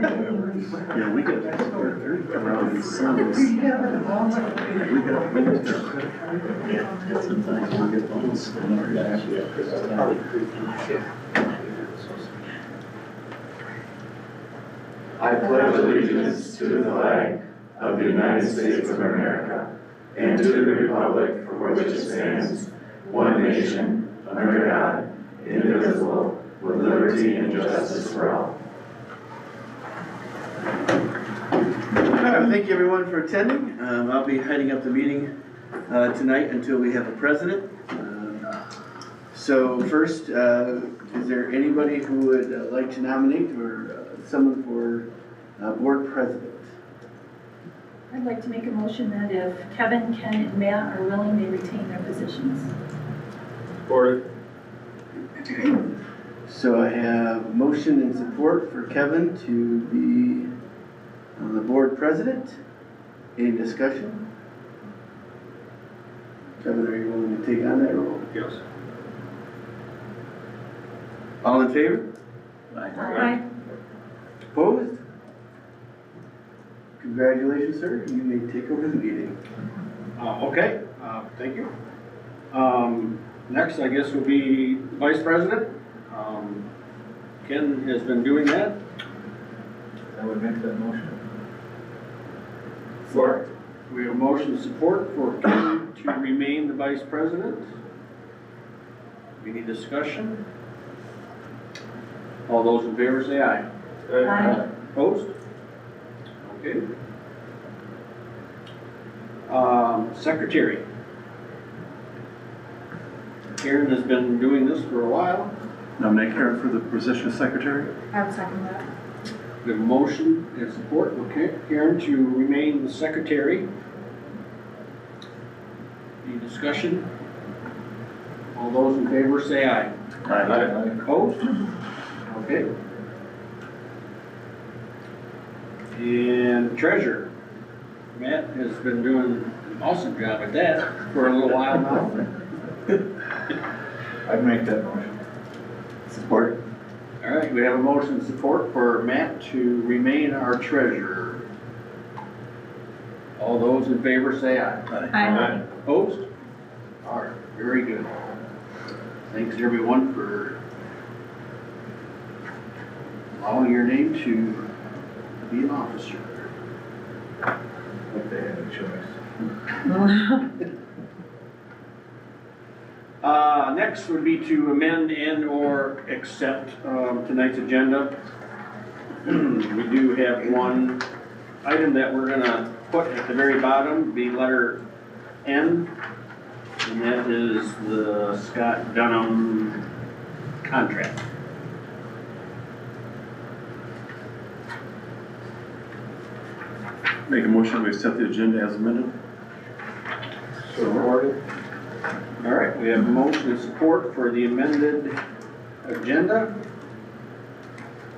Yeah, we got around the summers. We got winter. Yeah, and sometimes we get bonus. I pledge allegiance to the flag of the United States of America and to the republic for which it stands, one nation, under God, indivisible, with liberty and justice for all. Thank you everyone for attending. I'll be heading up the meeting tonight until we have a president. So first, is there anybody who would like to nominate or someone for board president? I'd like to make a motion that if Kevin, Ken, and Matt are willing, they retain their positions. Support it. So I have motion and support for Kevin to be the board president. Any discussion? Kevin, are you willing to take on that role? Yes. All in favor? Aye. Opposed? Congratulations, sir. You may take over the meeting. Okay, thank you. Next, I guess, will be vice president. Ken has been doing that. I would make that motion. Support. We have a motion of support for Ken to remain the vice president. Any discussion? All those in favor say aye. Aye. Opposed? Okay. Secretary. Karen has been doing this for a while. Nominate Karen for the position of secretary. I would second that. We have a motion and support, okay, Karen to remain the secretary. Any discussion? All those in favor say aye. Aye. Opposed? Okay. And treasurer. Matt has been doing an awesome job at that for a little while now. I'd make that motion. Support. All right, we have a motion of support for Matt to remain our treasurer. All those in favor say aye. Aye. Opposed? All right, very good. Thanks everyone for allowing your name to be an officer. If they had a choice. Next would be to amend and or accept tonight's agenda. We do have one item that we're gonna put at the very bottom, be letter N, and that is the Scott Dunham contract. Make a motion to accept the agenda as amended. Supported. All right, we have a motion and support for the amended agenda.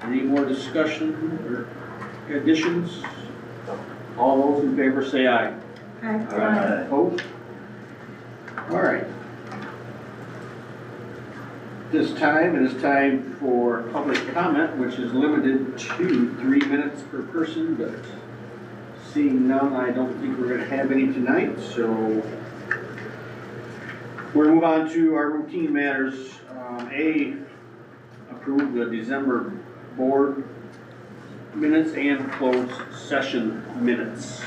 Any more discussion or additions? All those in favor say aye. Aye. Opposed? All right. This time, it is time for public comment, which is limited to 3 minutes per person, but seeing none, I don't think we're gonna have any tonight, so we'll move on to our routine matters. A, approve the December board minutes and closed session minutes.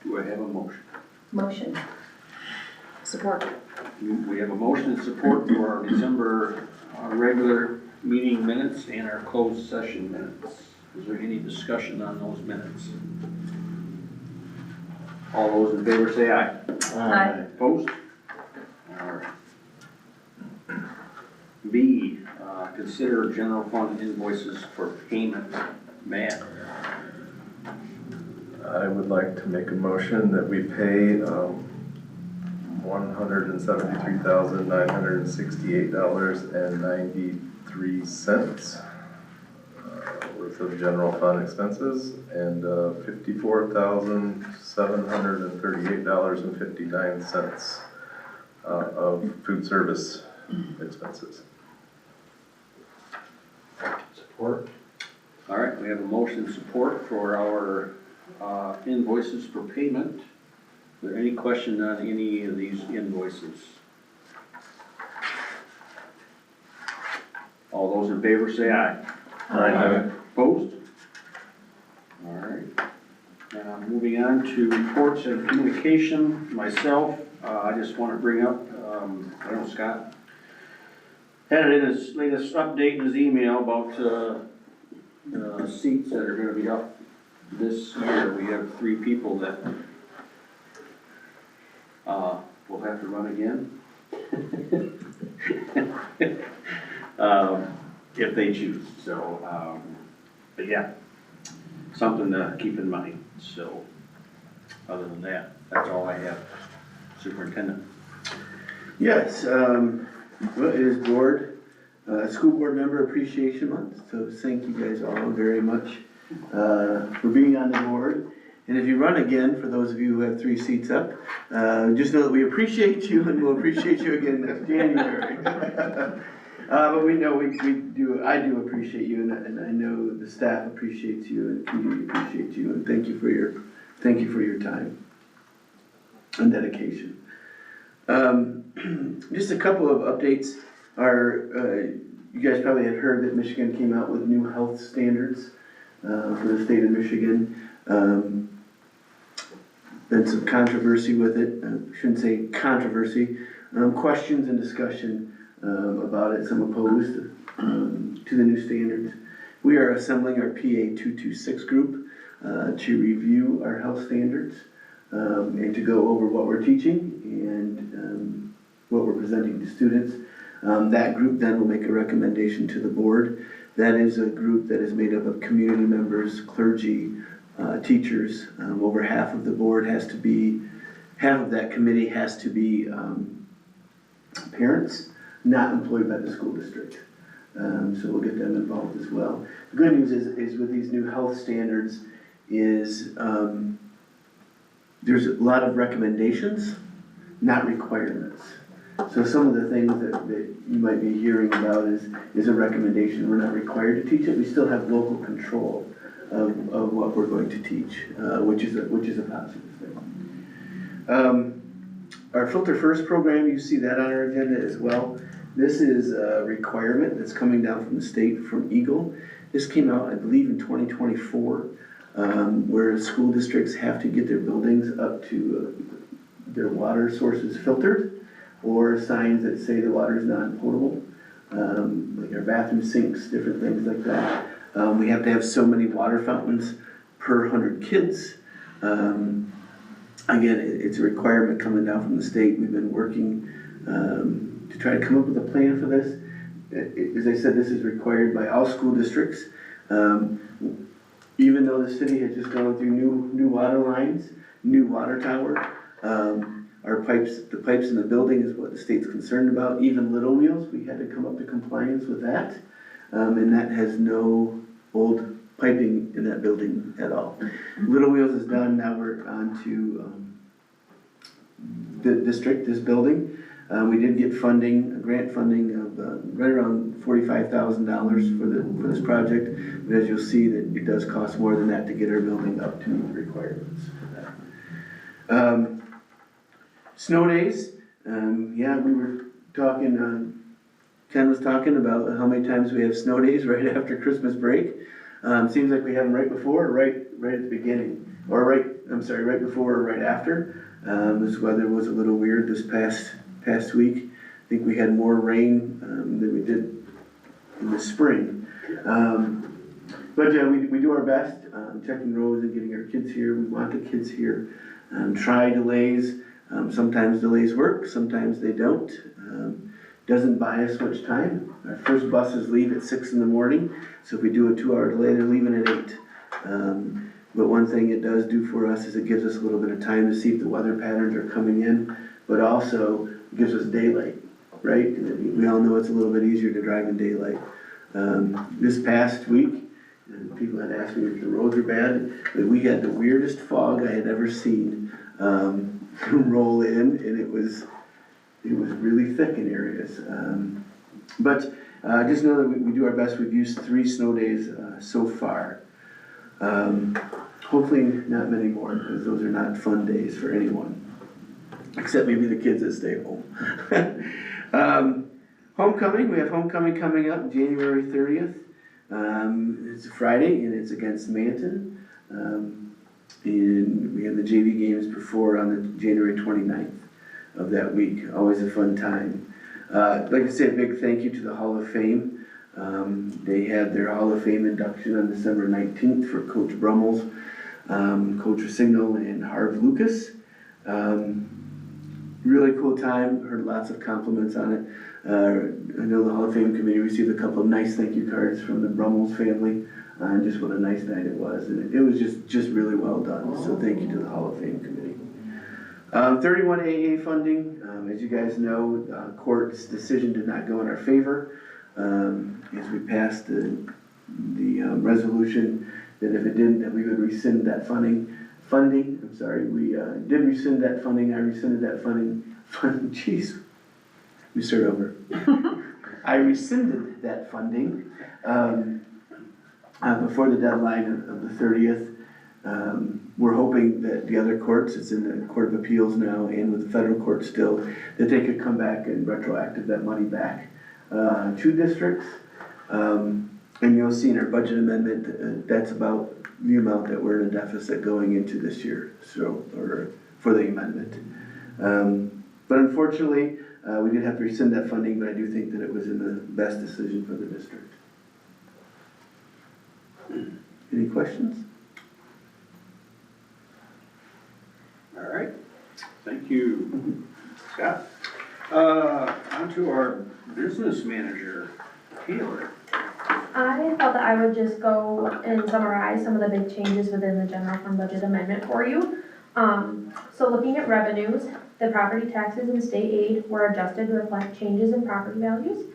Do I have a motion? Motion. Support. We have a motion and support for our December regular meeting minutes and our closed session minutes. Is there any discussion on those minutes? All those in favor say aye. Aye. Opposed? All right. B, consider general fund invoices for payment. Matt? I would like to make a motion that we pay $173,968.93 worth of general fund expenses, and $54,738.59 of food service expenses. Support. All right, we have a motion support for our invoices for payment. Is there any question on any of these invoices? All those in favor say aye. Aye. Opposed? All right. Moving on to reports and communication, myself, I just want to bring up, I know Scott had it in his latest update in his email about the seats that are going to be up this year. We have 3 people that will have to run again. If they choose, so, but yeah, something to keep in mind, so, other than that, that's all I have. Superintendent? Yes, well, it is School Board Member Appreciation Month, so thank you guys all very much for being on the board. And if you run again, for those of you who have 3 seats up, just know that we appreciate you and we'll appreciate you again next January. But we know I do appreciate you, and I know the staff appreciates you and the community appreciates you, and thank you for your time and dedication. Just a couple of updates. You guys probably had heard that Michigan came out with new health standards for the state of Michigan. Been some controversy with it. I shouldn't say controversy. Questions and discussion about it. Some opposed to the new standards. We are assembling our PA 226 group to review our health standards and to go over what we're teaching and what we're presenting to students. That group then will make a recommendation to the board. That is a group that is made up of community members, clergy, teachers. Over half of the board half of that committee has to be parents, not employed by the school district. So we'll get them involved as well. The good news is with these new health standards is there's a lot of recommendations, not requirements. So some of the things that you might be hearing about is a recommendation. We're not required to teach it. We still have local control of what we're going to teach, which is a positive thing. Our Filter First program, you see that on our agenda as well. This is a requirement that's coming down from the state, from Eagle. This came out, I believe, in 2024, where school districts have to get their buildings up to their water sources filtered, or signs that say the water is non-potable, like our bathroom sinks, different things like that. We have to have so many water fountains per 100 kids. Again, it's a requirement coming down from the state. We've been working to try to come up with a plan for this. As I said, this is required by all school districts. Even though the city has just gone through new water lines, new water tower, the pipes in the building is what the state's concerned about. Even Little Wheels, we had to come up to compliance with that. And that has no old piping in that building at all. Little Wheels is done, now we're on to the district, this building. We did get grant funding of right around $45,000 for this project. But as you'll see, that it does cost more than that to get our building up to meet the requirements for that. Snow days, yeah, we were talking, Ken was talking about how many times we have snow days right after Christmas break. Seems like we have them right before or right at the beginning, or right before or right after. This weather was a little weird this past week. I think we had more rain than we did in the spring. But we do our best, checking roads and getting our kids here. We want the kids here. Try delays. Sometimes delays work, sometimes they don't. Doesn't buy us much time. Our first buses leave at 6 in the morning, so if we do a 2-hour delay, they're leaving at 8. But one thing it does do for us is it gives us a little bit of time to see if the weather patterns are coming in but also gives us daylight, right? We all know it's a little bit easier to drive in daylight. This past week, people had asked me if the roads are bad, but we had the weirdest fog I had ever seen roll in, and it was really thick in areas. But just know that we do our best. We've used 3 snow days so far. Hopefully not many more, because those are not fun days for anyone, except maybe the kids that stay home. Homecoming, we have homecoming coming up January 30th. It's a Friday, and it's against Manton. And we have the JV games before on the January 29th of that week. Always a fun time. I'd like to say a big thank you to the Hall of Fame. They had their Hall of Fame induction on December 19th for Coach Brummels, Coach Rossignol, and Harv Lucas. Really cool time, heard lots of compliments on it. I know the Hall of Fame committee received a couple of nice thank you cards from the Brummels family, and just what a nice night it was. And it was just really well done, so thank you to the Hall of Fame committee. 31 AA funding, as you guys know, court's decision did not go in our favor, as we passed the resolution that if it didn't, that we would rescind that funding. We did rescind that funding. I rescinded that funding. Jeez, we start over. I rescinded that funding before the deadline of the 30th. We're hoping that the other courts, it's in the Court of Appeals now and with the federal court still, that they could come back and retroactive that money back to districts. And you'll see in our budget amendment, that's about the amount that we're in a deficit going into this year, so, or for the amendment. But unfortunately, we did have to rescind that funding, but I do think that it was in the best decision for the district. Any questions? All right, thank you, Scott. On to our business manager, Taylor. I thought that I would just go and summarize some of the big changes within the general fund budget amendment for you. So looking at revenues, the property taxes and state aid were adjusted to reflect changes in property values.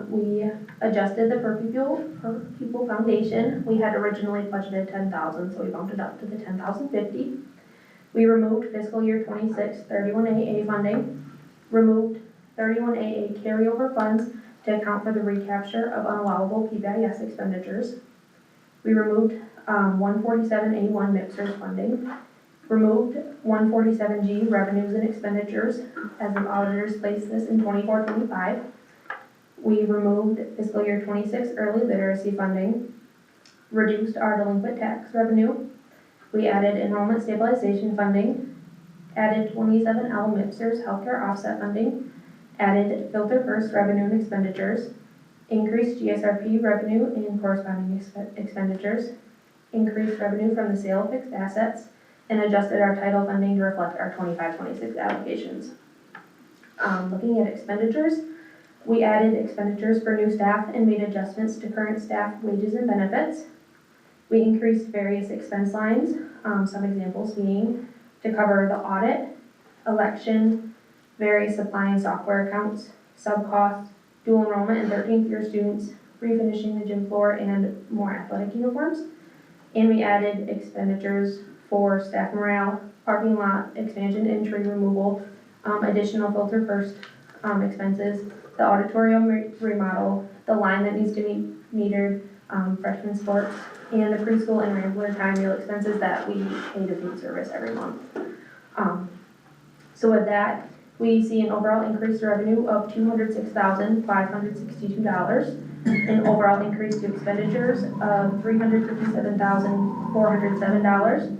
We adjusted the per pupil foundation. We had originally budgeted 10,000, so we bumped it up to the 10,050. We removed fiscal year 26 31AA funding, removed 31AA carryover funds to account for the recapture of unallowable PBIS expenditures. We removed 147A1 mixers funding, removed 147G revenues and expenditures as the auditors placed this in 24-25. We removed fiscal year 26 early literacy funding, reduced our delinquent tax revenue. We added enrollment stabilization funding, added 27L mixers healthcare offset funding, added filter first revenue and expenditures, increased GSRP revenue and corresponding expenditures, increased revenue from the sale of fixed assets, and adjusted our title funding to reflect our 25-26 allocations. Looking at expenditures, we added expenditures for new staff and made adjustments to current staff wages and benefits. We increased various expense lines, some examples being to cover the audit, election, various supply and software accounts, sub-costs, dual enrollment and 13th year students, refinishing the gym floor, and more athletic uniforms. And we added expenditures for staff morale, parking lot expansion and tree removal, additional filter first expenses, the auditorium remodel, the line that needs to be metered, freshman sports, and the preschool and Rambler time meal expenses that we pay to food service every month. So with that, we see an overall increased revenue of $206,562, an overall increase to expenditures of $357,407,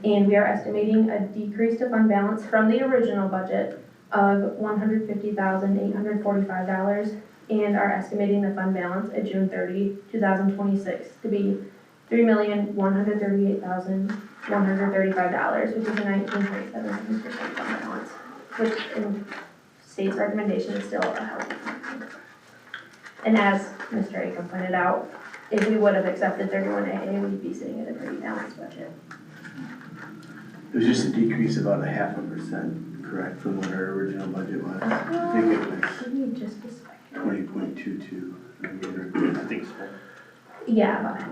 and we are estimating a decrease to fund balance from the original budget of $150,845, and are estimating the fund balance at June 30, 2026 to be $3,138,135, which is a 19.77% fund balance, which in state's recommendation is still a healthy fund. And as Mr. Aiken pointed out, if we would have accepted 31AA, we'd be sitting at a pretty balanced budget. It was just a decrease of about 0.5%, correct from what our original budget was. I think it was Give me just a second. 20.22. I think so. Yeah,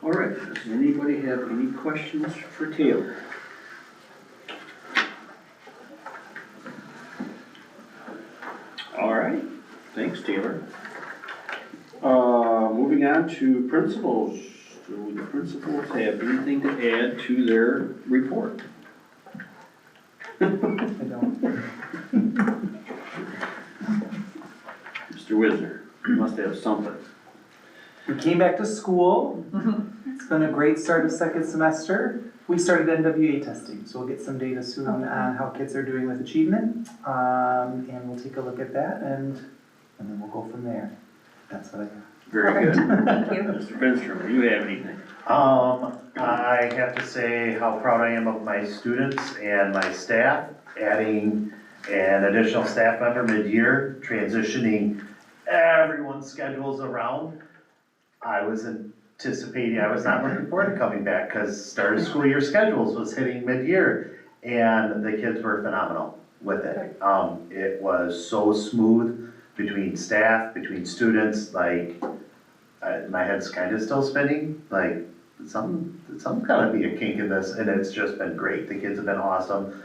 All right, does anybody have any questions for Taylor? All right, thanks, Taylor. Moving on to principals. Do the principals have anything to add to their report? I don't. Mr. Wisner, you must have something. We came back to school. It's been a great start of second semester. We started NWA testing, so we'll get some data soon on how kids are doing with achievement. And we'll take a look at that and then we'll go from there. That's what I got. Very good. Thank you. Mr. Finstrom, do you have anything? I have to say how proud I am of my students and my staff, adding an additional staff member mid-year, transitioning everyone's schedules around. I was anticipating, I was not looking forward to coming back, because start of school year schedules was hitting mid-year, and the kids were phenomenal with it. It was so smooth between staff, between students, like, my head's kind of still spinning, like, some gotta be a kink in this, and it's just been great. The kids have been awesome,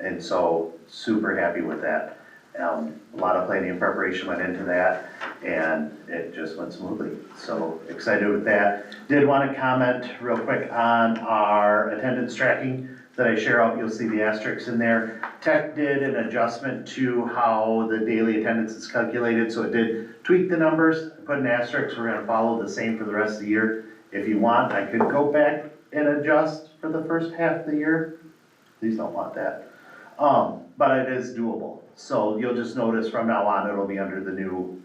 and so super happy with that. A lot of planning and preparation went into that, and it just went smoothly. So excited with that. Did want to comment real quick on our attendance tracking that I share out. You'll see the asterisks in there. Tech did an adjustment to how the daily attendance is calculated, so it did tweak the numbers, put an asterisk. We're going to follow the same for the rest of the year. If you want, I could go back and adjust for the first half of the year. Please don't want that. But it is doable. So you'll just notice from now on, it'll be under the new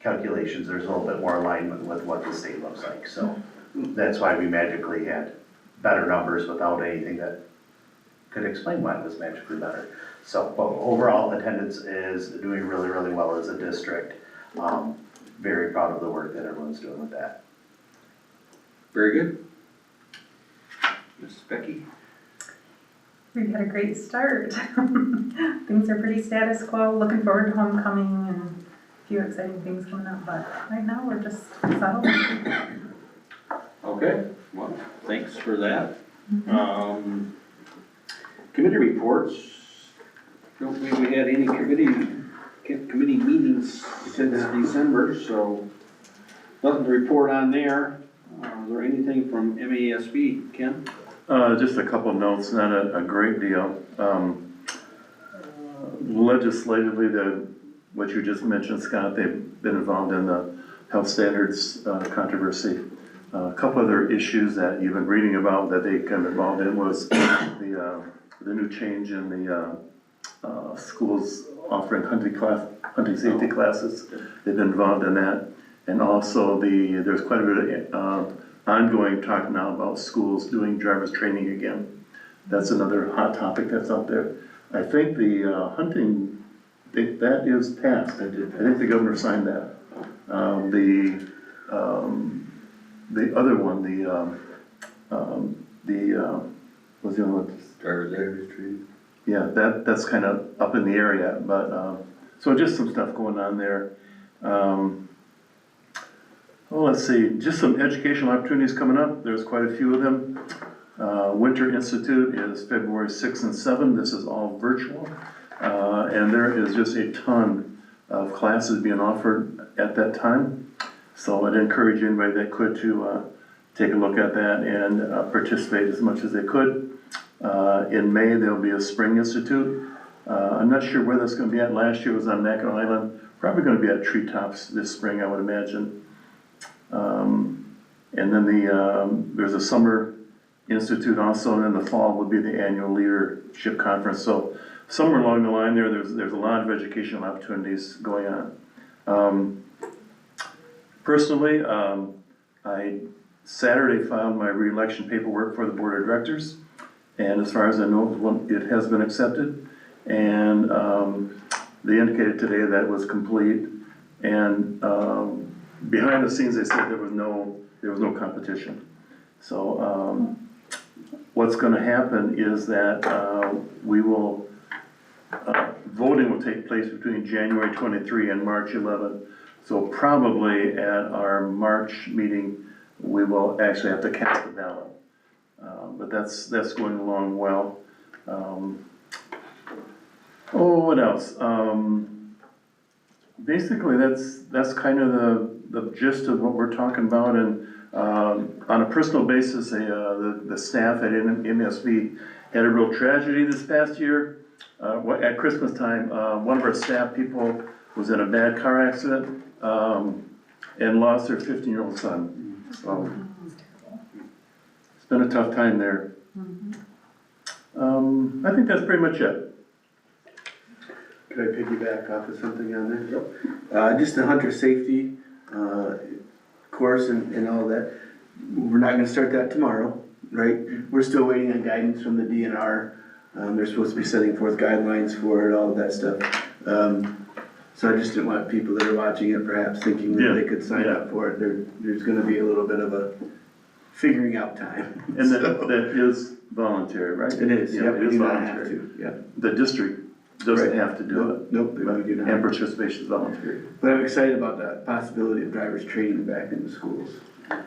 calculations. There's a little bit more alignment with what the state looks like. So that's why we magically had better numbers without anything that could explain why it was magically better. So, but overall attendance is doing really, really well as a district. Very proud of the work that everyone's doing with that. Very good. Ms. Becky? We've had a great start. Things are pretty status quo, looking forward to homecoming and a few exciting things coming up, but right now we're just settled. Okay, well, thanks for that. Committee reports. Don't think we had any committee meetings since December, so nothing to report on there. Is there anything from MASB, Ken? Just a couple of notes, not a great deal. Legislatively, what you just mentioned, Scott, they've been involved in the health standards controversy. A couple other issues that you've been reading about that they got involved in was the new change in the schools offering hunting safety classes. They've been involved in that. And also there's quite a bit of ongoing talk now about schools doing driver's training again. That's another hot topic that's out there. I think the hunting, that is passed. I think the governor signed that. The other one, what's the other one? Driver's training. Yeah, that's kind of up in the air yet, but, so just some stuff going on there. Well, let's see, just some educational opportunities coming up. There's quite a few of them. Winter Institute is February 6th and 7th. This is all virtual. And there is just a ton of classes being offered at that time. So I'd encourage anybody that could to take a look at that and participate as much as they could. In May, there'll be a Spring Institute. I'm not sure where that's going to be at. Last year it was on Mackinac Island. Probably going to be at Treetops this spring, I would imagine. And then there's a Summer Institute also, and then the fall would be the annual leadership conference. So somewhere along the line there's a lot of educational opportunities going on. Personally, I Saturday filed my re-election paperwork for the board of directors, and as far as I know, it has been accepted. And they indicated today that it was complete, and behind the scenes they said there was no competition. So, what's gonna happen is that, we will, voting will take place between January 23 and March 11. So probably at our March meeting, we will actually have to cast a ballot. But that's going along well. What else? Basically, that's kind of the gist of what we're talking about. And on a personal basis, the staff at MSB had a real tragedy this past year. At Christmas time, one of our staff people was in a bad car accident and lost their 15-year-old son. So it's been a tough time there. I think that's pretty much it. Could I piggyback off of something on there? Yep. Just the hunter safety, course and all that. We're not gonna start that tomorrow, right? We're still waiting on guidance from the DNR. They're supposed to be setting forth guidelines for it, all of that stuff. So I just didn't want people that are watching it perhaps thinking that they could sign up for it. There's gonna be a little bit of a figuring out time. And that is voluntary, right? It is, Yeah, yep, it we is do not have voluntary. to, yep. The district doesn't have to do it. Nope, we do not. And participation is voluntary. But I'm excited about that possibility of drivers training back in the schools.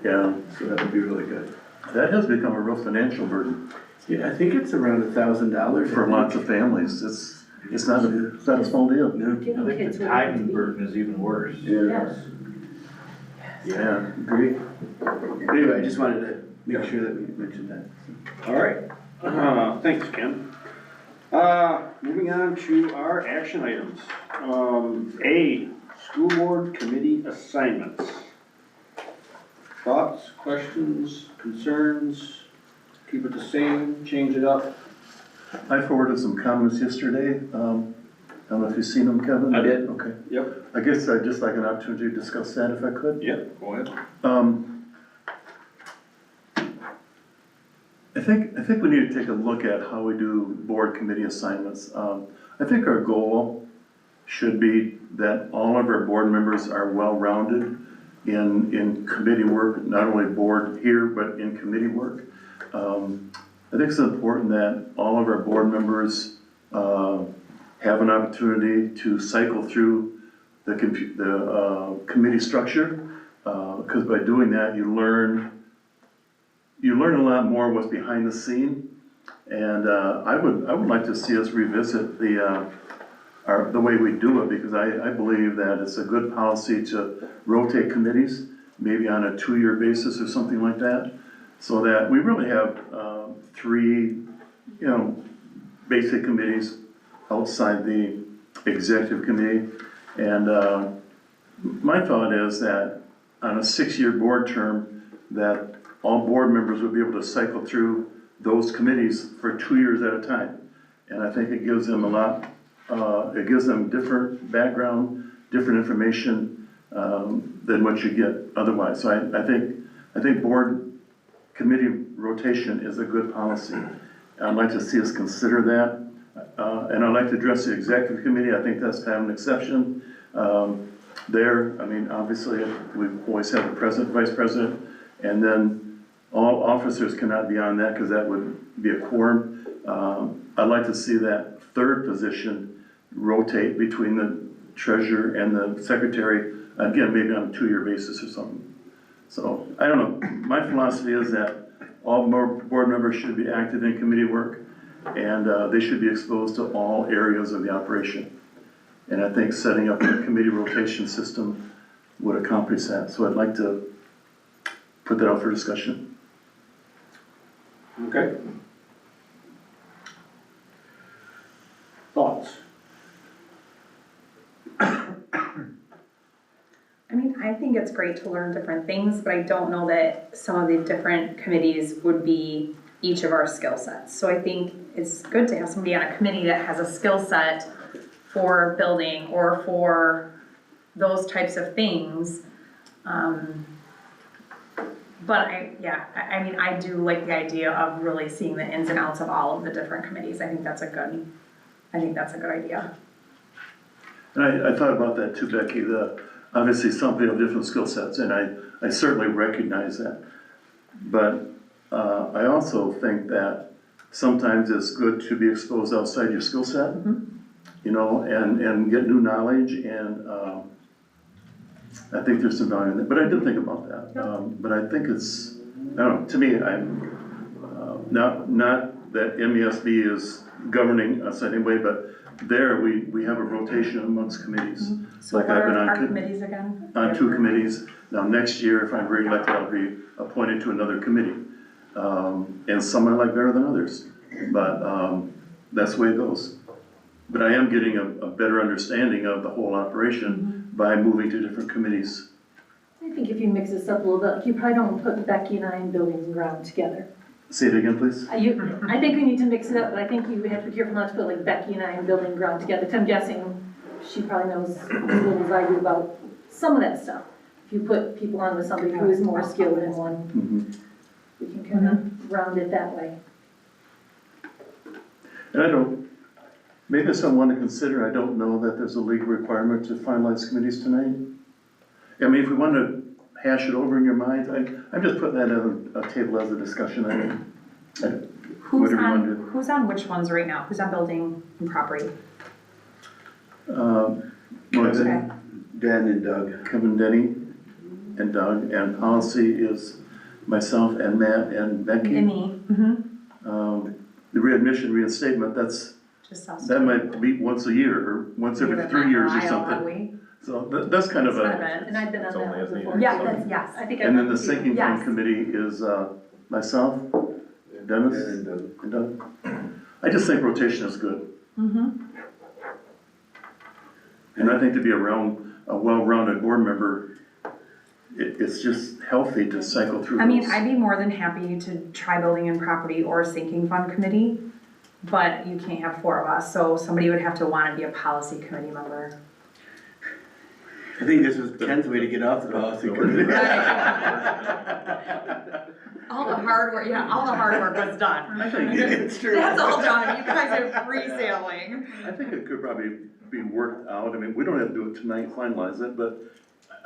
Yeah, So that would be really good. that has become a real financial burden Yeah, I think it's around $1,000 for lots of families. It's not a small deal. No. I think the timing burden is even worse. Yes. Yeah. Agree. Anyway, I just wanted to make sure that we mentioned that. All right, thanks, Ken. Moving on to our action items. A, school board committee assignments. Thoughts, questions, concerns? Keep it the same, change it up? I forwarded some comments yesterday. I don't know if you've seen them, Kevin? I did. Okay. Yep. I guess I'd just like an opportunity to discuss that if I could. Yep, go ahead. I think we need to take a look at how we do board committee assignments. I think our goal should be that all of our board members are well-rounded in committee work, not only board here, but in committee work. I think it's important that all of our board members have an opportunity to cycle through the committee structure, because by doing that, you learn a lot more what's behind the scene. And I would like to see us revisit the way we do it, because I believe that it's a good policy to rotate committees, maybe on a 2-year basis or something like that, so that we really have 3, basic committees outside the executive committee. And my thought is that on a 6-year board term, that all board members would be able to cycle through those committees for 2 years at a time. And I think it gives them it gives them different background, different information than what you get otherwise. So I think board committee rotation is a good policy. I'd like to see us consider that. And I'd like to address the executive committee. I think that's kind of an exception. I mean, obviously, we've always had the president, vice president, and then all officers cannot be on that because that would be a quorum. I'd like to see that third position rotate between the treasurer and the secretary, again, maybe on a 2-year basis or something. So, I don't know. My philosophy is that all board members should be active in committee work, and they should be exposed to all areas of the operation. And I think setting up a committee rotation system would accomplish that. So I'd like to put that out for discussion. Okay. Thoughts? I mean, I think it's great to learn different things, but I don't know that some of the different committees would be each of our skill sets. So I think it's good to have somebody on a committee that has a skill set for building or for those types of things. But I mean, I do like the idea of really seeing the ins and outs of all of the different committees. I think that's a good idea. And I thought about that too, Becky. Obviously, some people have different skill sets, and I certainly recognize that. But I also think that sometimes it's good to be exposed outside your skill set, you know, and get new knowledge, and, I think there's some value in it, but I did think about that. But I think it's, I don't know, to me, not that MESB is governing us anyway, but there, we have a rotation amongst committees. So Like what I've been are on our committees again? On 2 committees. Now, next year, if I'm reelected, I'll be appointed to another committee. And some I like better than others, but that's the way it goes. But I am getting a better understanding of the whole operation by moving to different committees. I think if you mix this up a little bit, you probably don't put Becky and I in buildings and ground together. Say it again, please. I think we need to mix it up, but I think you have to be careful not to put like Becky and I in building and ground together. 'Cause I'm guessing she probably knows as little as I do about some of that stuff. If you put people on with somebody who is more skilled in one, we can kind of round it that way. And I don't, maybe it's someone to consider, I don't know that there's a legal requirement to finalize committees tonight. I mean, if we want to hash it over in your mind, I'm just putting that on a table as a discussion item. Who's Whatever you want to do. who's on which ones right now? Who's on building and property? Well, it's Okay. Dan and Doug. Kevin, Denny, and Doug, and policy is myself and Matt and Becky. And me, The readmission reinstatement, just us. that might meet once a year, or once every 3 years or something. So that's kind of It's been a, bit. And I've been on It's that only one as needed. before. Yeah, that's, yes. I think and then the I've sinking fund Yes. committee is myself, Dennis, and Doug. I just think rotation is good. And I think to be a well-rounded board member, it's just healthy to cycle through I mean, those. I'd be more than happy to try building and property or sinking fund committee, but you can't have 4 of us, so somebody would have to wanna be a policy committee member. I think this was Ken's way to get off the policy committee. All the hard work, all the hard work was done. I think, It's true. That's all done, you guys are free sailing. I think it could probably be worked out. I mean, we don't have to do it tonight, finalize it, but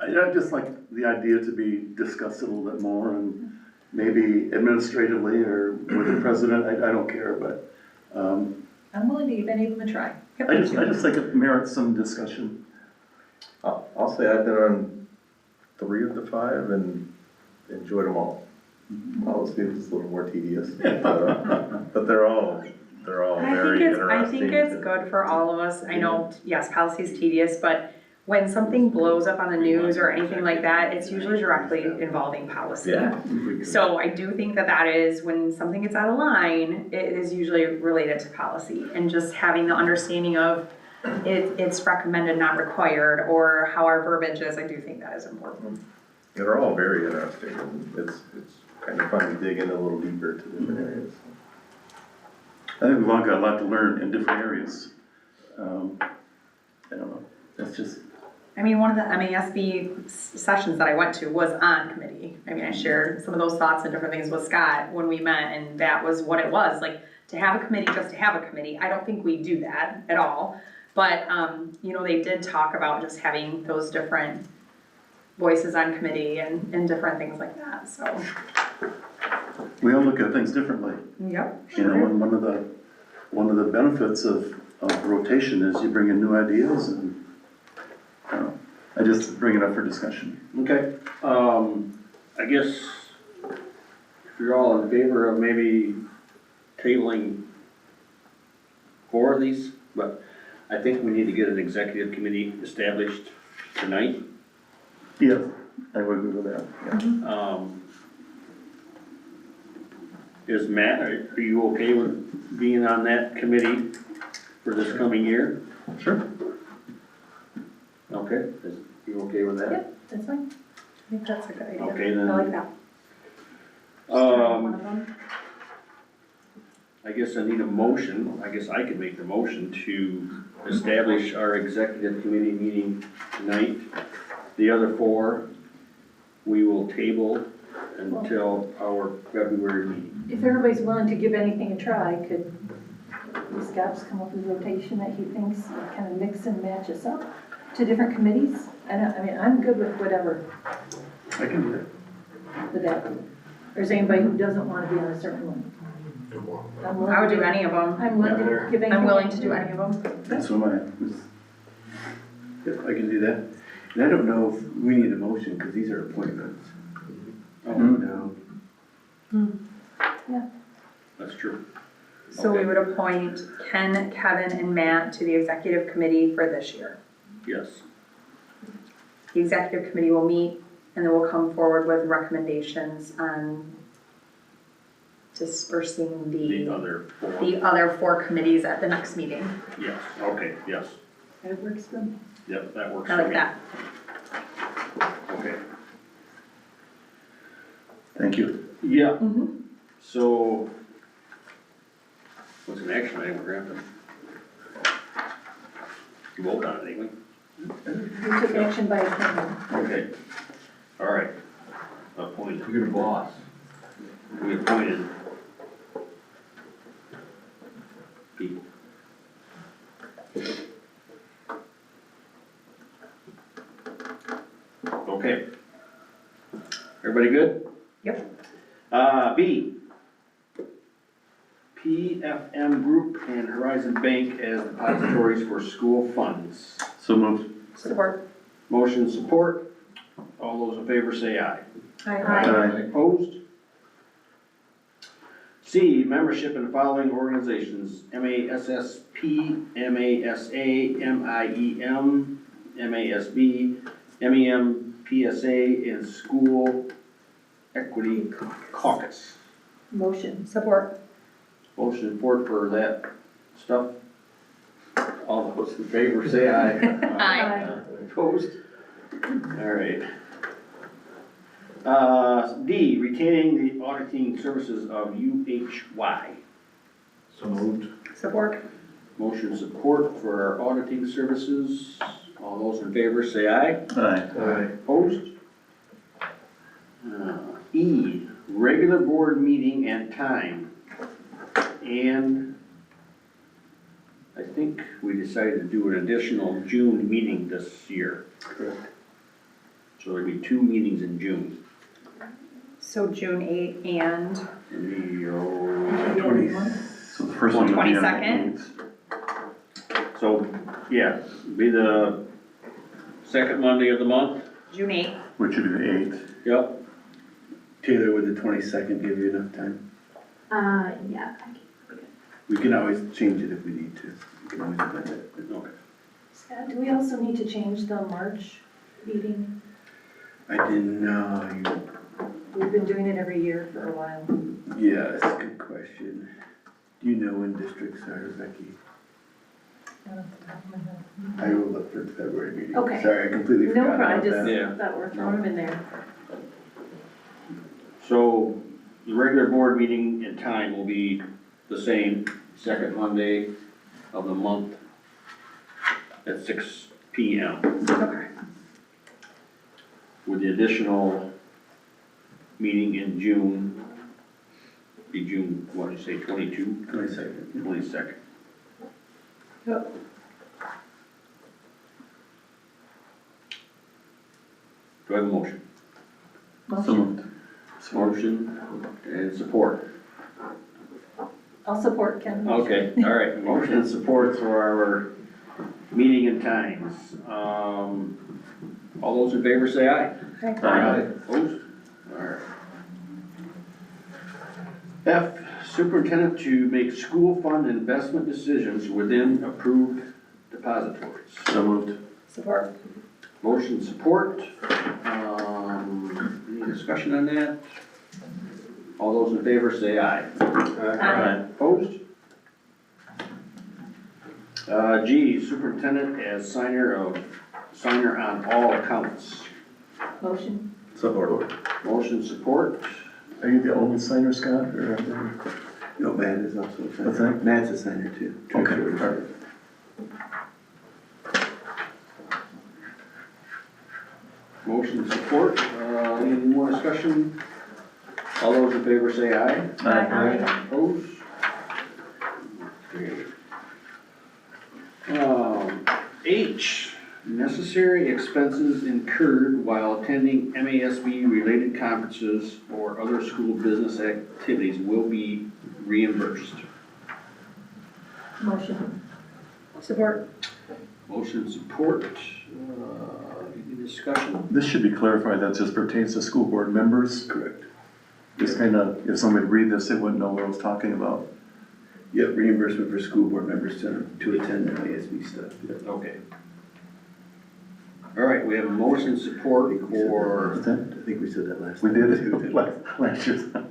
I just like the idea to be discussed a little bit more, and maybe administratively or with the president, I don't care, but I'm willing to give any of them a try. I just think it merits some discussion. I'll say I've been on 3 of the 5 and enjoyed them all. Policy is a little more tedious, but they're all very interesting. I think it's good for all of us. I know, yes, policy is tedious, but when something blows up on the news or anything like that, it's usually directly involving policy. Yeah. So I do think that is, when something gets out of line, it is usually related to policy. And just having the understanding of it's recommended, not required, or how our verbiage is, I do think that is important. They're all very interesting, and it's kind of fun to dig in a little deeper to different areas. I think we've all got a lot to learn in different areas. I don't know, that's just, I mean, one of the MASB sessions that I went to was on committee. I mean, I shared some of those thoughts and different things with Scott when we met, and that was what it was, like, to have a committee, just to have a committee. I don't think we do that at all. But, you know, they did talk about just having those different voices on committee and different things like that, so. we all look at things differently. Yep, You know, and one of the benefits of rotation is you bring in new ideas, and I don't know, I just bring it up for discussion. Okay, I guess if you're all in favor of maybe tabling 4 of these, but I think we need to get an executive committee established tonight. Yes, I would agree with that, yeah. Is Matt, are you okay with being on that committee for this coming year? Sure. Okay, is you okay with that? Yep, that's fine. I think that's a good idea. Okay, then. I like that. One of them. I guess I need a motion, I guess I could make the motion to establish our executive committee meeting tonight. The other 4, we will table until our February meeting. If everybody's willing to give anything a try, could Scott's come up with a rotation that he thinks would kind of mix and match us up to different committees? I mean, I'm good with whatever I can do that. with that. Or is there anybody who doesn't wanna be on a certain one? I would do any of them. I'm willing to give anything. I'm willing to do any of them. That's what I, Yep, I can do that. And I don't know if we need a motion, because these are appointments. I don't know. That's true. So we Okay. would appoint Ken, Kevin, and Matt to the executive committee for this year. Yes. The executive committee will meet and then we'll come forward with recommendations on dispersing The other four, the other 4 committees at the next meeting. yes, okay, yes, That works for me. yep, that works I for like me. that. Okay, thank you. yeah, Mm-hmm. so, what's an action item we're gonna have to vote on it anyway? We took action by appointment. Okay, all right, appointed. You're the boss. We appointed people. Okay. Everybody good? Yep. B. PFM Group and Horizon Bank as depositories for school funds. So moved. Support. Motion support. All those in favor say aye. Aye. Opposed? C, membership in the following organizations: MASSP, MASA, MIEM, MASB, MEMPSA, and School Equity Caucus. Motion. Support. Motion support for that stuff. All those in favor say aye. Aye. Opposed? All right. D, retaining the auditing services of UHY. So moved. Support. Motion support for our auditing services. All those in favor say aye. Aye. Opposed? E, regular board meeting and time. And I think we decided to do an additional June meeting this year. Correct. So there'll be 2 meetings in June. So June 8 and So the first one would be on the 22nd? 8th. So, yeah, be the second Monday of the month. June 8. Which would be the 8th. Yep. Taylor, would the 22nd give you enough time? Yeah. We can always change it if we need to. We can always amend it. Okay. Scott, do we also need to change the March meeting? I didn't know. We've been doing it every year for a while. Yeah, that's a good question. Do you know when districts are, Becky? I will look for the February meeting. Okay. Sorry, I completely No forgot problem, about just that. Yeah. thought we're throwing them in there. So the regular board meeting and time will be the same, second Monday of the month at 6 PM. Okay. With the additional meeting in June, be June, what did you say, 22? 22nd. 22nd. Yep. Do I have a motion? So moved. Motion and support. I'll support Ken. Okay, all right, motion and support for our meeting and times. All those in favor say aye. Aye. Opposed? All right. F, superintendent to make school fund investment decisions within approved depositories. So moved. Support. Motion support. Any discussion on that? All those in favor say aye. Aye. Opposed? G, superintendent as signer on all accounts. Motion. Support. Motion support. Are you the only signer, Scott, or? No, Matt is also a signer. What's that? Matt's a signer too. Okay, Treasurer. all right. Motion support. Any more discussion? All those in favor say aye. Aye. Opposed? Okay. H, necessary expenses incurred while attending MASB-related conferences or other school business activities will be reimbursed. Motion. Support. Motion support, any discussion? This should be clarified, that just pertains to school board members. Correct. Just kind of, if somebody read this, they wouldn't know what I was talking about. Yep, reimbursement for school board members to attend MASB stuff. Yep. Okay. All right, we have motion support for, What's that? I think we said that last We time. did last year.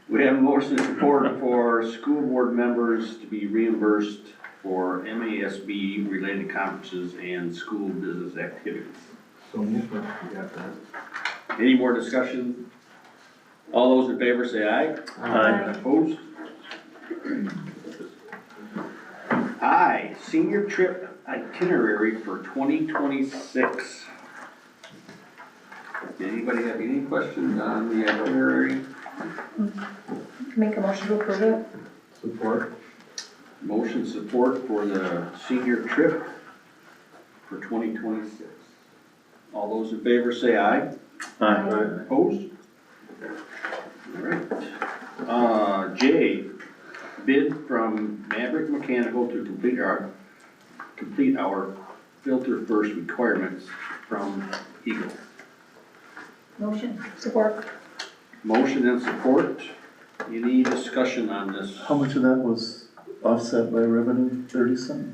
we have motion support for school board members to be reimbursed for MASB-related conferences and school business activities. Any more discussion? All those in favor say aye. Aye. Opposed? Aye, senior trip itinerary for 2026. Anybody have any questions on the itinerary? Make a motion to approve it. Support. Motion support for the senior trip for 2026. All those in favor say aye. Aye. Opposed? All right. J, bid from Maverick Mechanical to complete our filter first requirements from Eagle. Motion. Support. Motion and support. Any discussion on this? How much of that was offset by revenue, 30-something?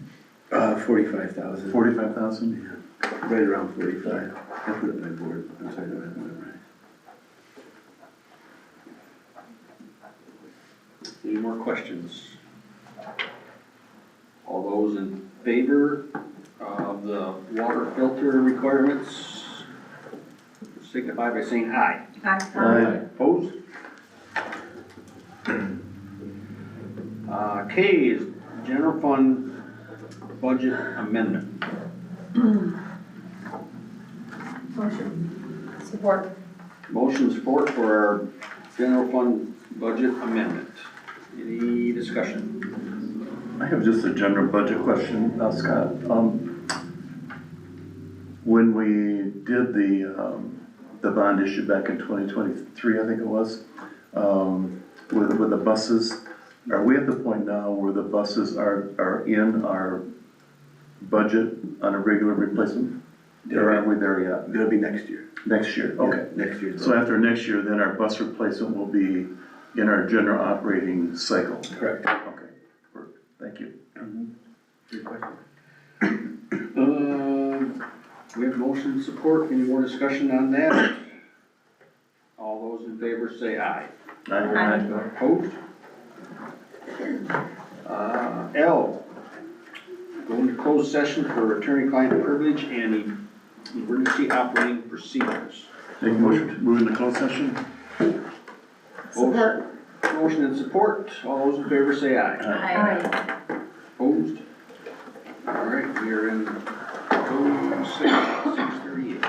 45,000. 45,000? Right around 45. I put it on my board. I'm sorry, I don't have it memorized. Any more questions? All those in favor of the water filter requirements signify by saying aye. Aye. Opposed? K is general fund budget amendment. Motion. Support. Motion support for our general fund budget amendment. Any discussion? I have just a general budget question, Scott. When we did the bond issue back in 2023, I think it was, with the buses, are we at the point now where the buses are in our budget on a regular replacement? Or aren't we there yet? That'll be next year. Next year, okay. Yeah, next year. So after next year, then our bus replacement will be in our general operating cycle? Correct. Okay, perfect. Thank you. Good question. We have motion support. Any more discussion on that? All those in favor say aye. Aye. Opposed? L, go into closed session for attorney-client privilege and emergency operating procedures. Make a motion to move into closed session? Support. Motion and support. All those in favor say aye. Aye. Opposed? All right, we are in code 638.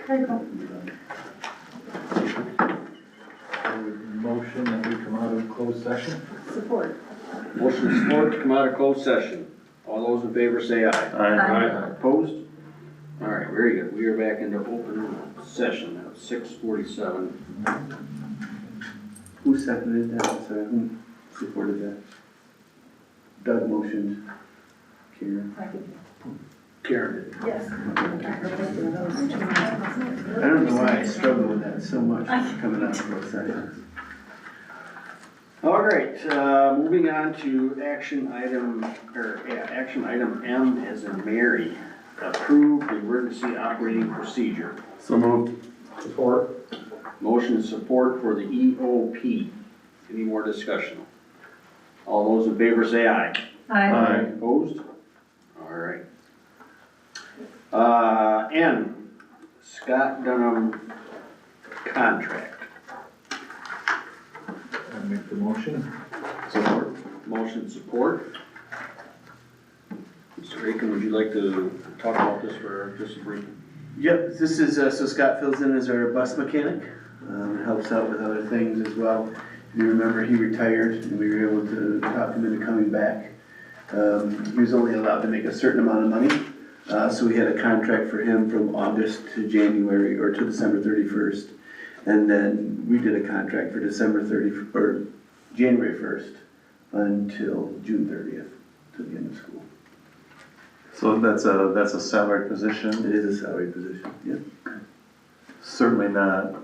There you go. I would motion that we come out of closed session. Support. Motion and support to come out of closed session. All those in favor say aye. Aye. Opposed? All right, very good. We are back into open session at 6:47. Who seconded that? Sorry, who supported that? Doug motioned. Karen. Karen. Yes. I don't know why I struggle with that so much coming out of both sessions. All right, moving on to action item M as in Mary. Approve the emergency operating procedure. So moved. Support. Motion and support for the EOP. Any more discussion? All those in favor say aye. Aye. Opposed? All right. N, Scott Dunham contract. I make the motion. Support. Motion support. Mr. Aiken, would you like to talk about this for just a brief? Yep, this is, so Scott fills in as our bus mechanic, helps out with other things as well. If you remember, he retired and we were able to talk him into coming back. He was only allowed to make a certain amount of money, so we had a contract for him from August to January, or to December 31st. And then we did a contract for January 1st until June 30th, to the end of school. So that's a salaried position? It is a salary position, yep. Certainly not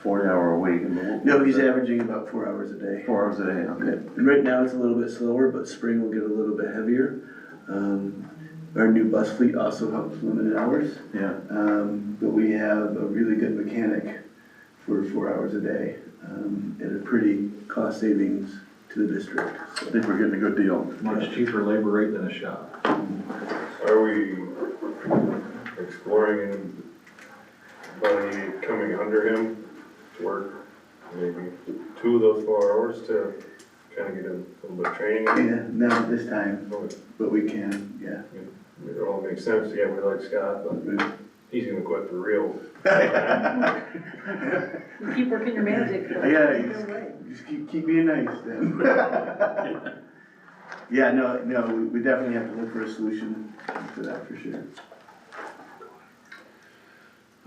40-hour a week. No, he's averaging about 4 hours a day. 4 hours a day, Yeah, okay. and right now it's a little bit slower, but spring will get a little bit heavier. Our new bus fleet also helps limited hours, Yeah. but we have a really good mechanic for 4 hours a day, at a pretty cost savings to the district. I think we're getting a good deal. Much cheaper labor rate than a shop. Are we exploring anybody coming under him to work maybe 2 of those 4 hours to kind of get a little bit of training? Yeah, not at this time, Okay. but we can, yeah. I mean, it all makes sense, yeah, we like Scott, but he's gonna quit for real. You keep working your magic. Yeah, just keep being nice then. Yeah, no, we definitely have to look for a solution for that for sure.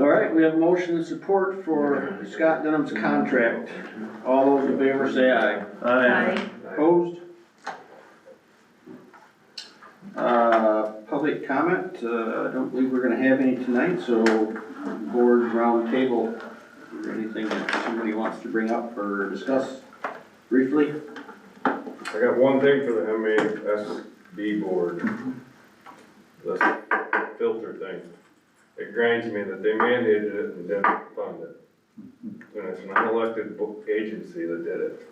All right, we have motion and support for Scott Dunham's contract. All those in favor say aye. Aye. Opposed? Public comment, I don't believe we're gonna have any tonight, so board round table, is there anything that somebody wants to bring up or discuss briefly? I got one thing for the MASB board. This filter thing. It grinds me that they mandated it and didn't fund it. And it's an unelected agency that did it.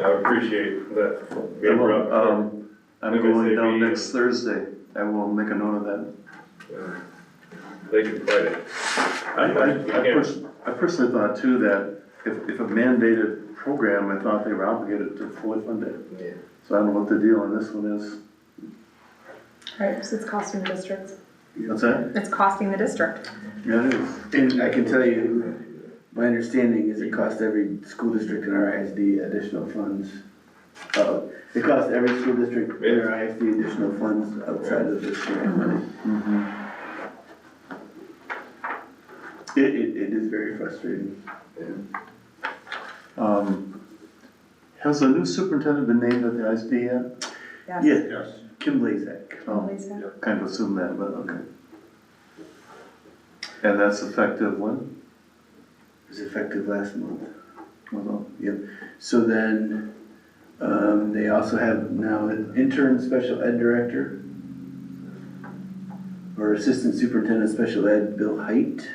I would appreciate that being brought up. I'm going down next Thursday. I will make a note of that. They can fight it. I personally thought too that if a mandated program, I thought they were obligated to fully fund it. Yeah. So I don't know what the deal on this one is. Right, so it's costing the district. What's that? It's costing the district. Yeah, it is. And I can tell you, my understanding is it costs every school district in our ISD additional funds. It costs every school district in our ISD additional funds outside of this grant money. It is very frustrating. Has the new superintendent been named at the ISD yet? Yeah, Yes. Kim Blazek. Oh, kind of assumed that, but okay. And that's effective when? It was effective last month. Well, Yep. So then, they also have now an intern special ed director, or assistant superintendent special ed, Bill Height.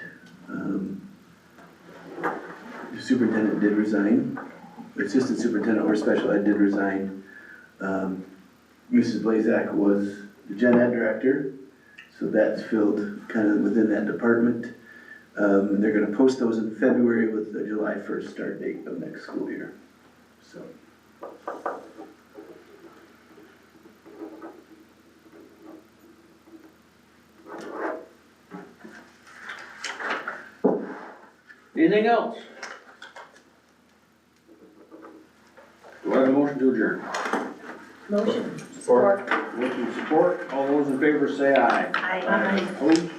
The superintendent did resign, assistant superintendent or special ed did resign. Mrs. Blazak was the gen ed director, so that's filled kind of within that department. And they're gonna post those in February with the July 1st start date of next school year, so. Anything else? Do I have a motion to adjourn? Motion. Support. Motion support, all those in favor say aye. Aye. Opposed?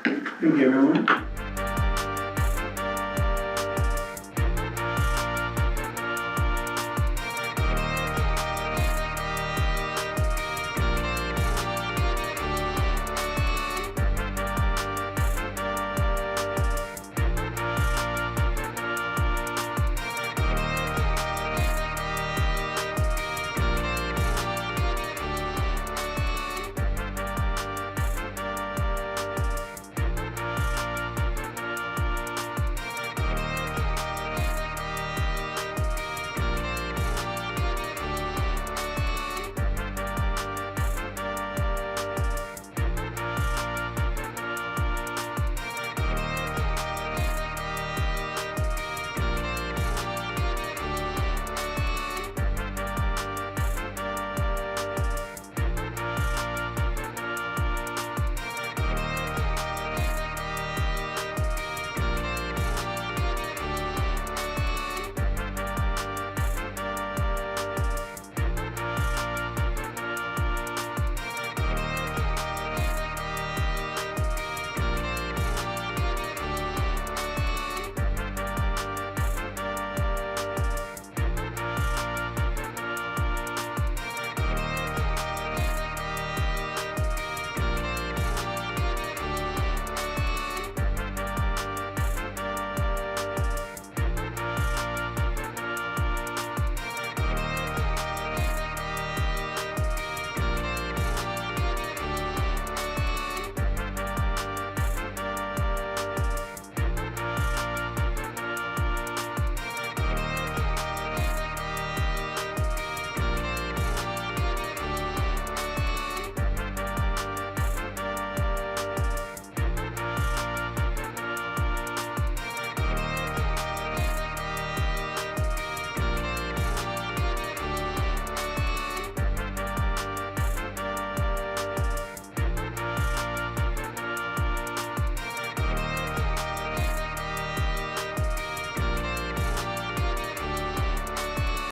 Thank you, everyone.